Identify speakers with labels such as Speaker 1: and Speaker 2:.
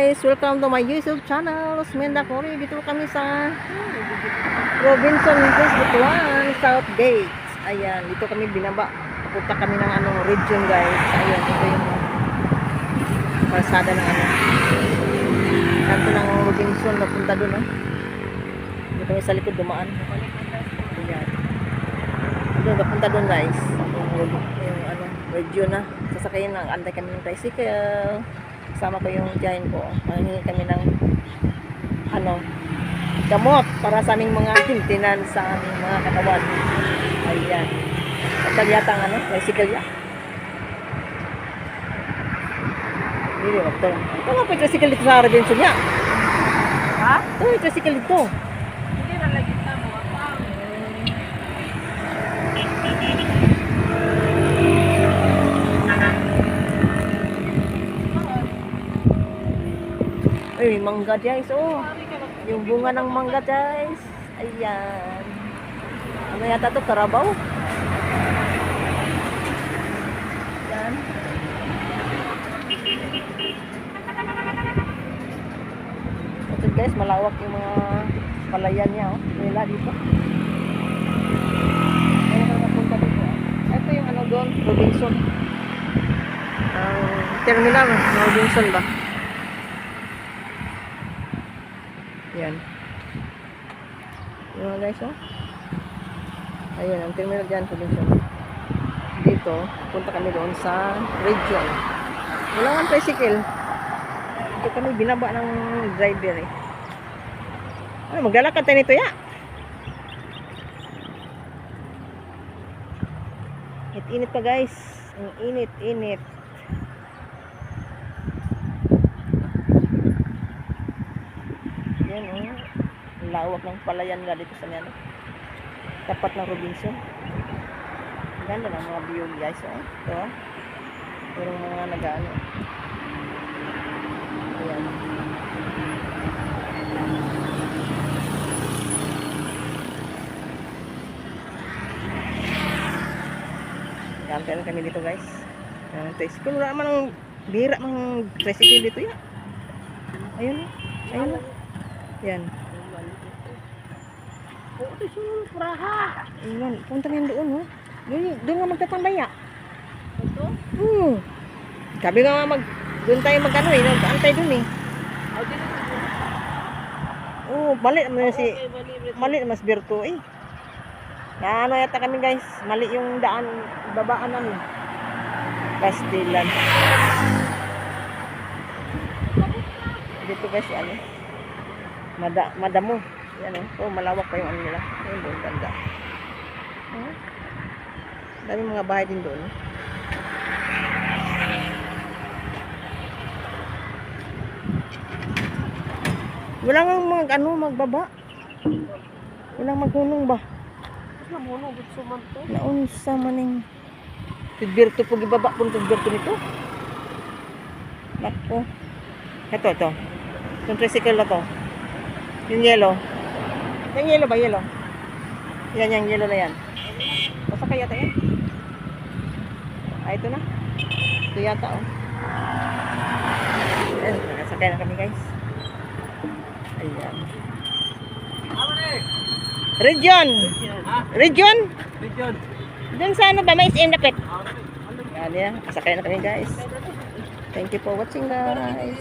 Speaker 1: guys, welcome to my YouTube channel. Smenda Cory. Dito kami sa Robinson Butuan, South Gate. Ayan, dito kami binaba. Pupunta kami ng region guys. Ayan, ito yung kalsada ng kanto ng Robinson, napunta doon. Dito kami sa likod dumaan. Ayan. Doon, napunta doon guys. Yung region na. Sasakayin na, antay kami ng tricycle. Kasama ko yung tiyahin ko. Mahingi kami ng gamot para sa aming mga tintinan sa aming mga katawan. Ayan. At yata ang tricycle ya. Hindi ba ito? Ito nga po yung tricycle dito sa Robinson niya. Ha? Ito yung tricycle dito.
Speaker 2: Hindi na lagi na mo.
Speaker 1: Ay, mangga guys. Oh. Yung bunga ng mangga guys. Ayan. Ano yata to? Karabaw? Ayan. Ito guys, malawak yung mga palayan niya. Oh. Nila dito. Ayan ang napunta dito. Ito yung doon, Robinson. Terminal, Robinson ba? Yan. Yung mga guys, oh. Ayun, ang terminal dyan, Robinson. Dito, punta kami doon sa region. Wala nga tricycle. Dito kami binaba ng driver eh. Maglalakad tayo nito ya. Init pa guys. Ang init. Yan oh. Lawak ng palayan nga dito sa niyan. Tapat ng Robinson. Ganda ng mga view guys oh. Ito. Pero mga nag-ano. Ayan. Gampian kami dito guys. Tricycle. Wala naman ang bira mang tricycle dito ya. Ayun. Ayun. Yan.
Speaker 2: Oh, ito sunod praha.
Speaker 1: Ayun. Punta ngayon doon oh. Doon nga magtatambay ya.
Speaker 2: Ito?
Speaker 1: Sabi nga doon tayo magano eh. Nag-antay doon eh. Mali naman si mali naman si Berto eh. Na yata kami guys, mali yung daan, babaan namin. Castellan. Dito guys, madamo. Yan malawak pa yung nila. Ayun doon, ganda. Dami mga bahay din doon. Wala nga magbaba. Walang maghunong ba?
Speaker 2: Namuno, gusto man to.
Speaker 1: Naunsa maning Tudberto po gibaba po Tudberto nito. Nako. Ito. Yung tricycle na to. Yung yellow. Yung yellow ba? Yellow? Yan, yung yellow na yan. Basta kaya tayo yan. Ito na. Ito yata Ayan, nakasakay na kami guys. Ayan. Region. Doon sa ba? May SM na pet. Yan. Sakay na kami guys. Thank you for watching guys.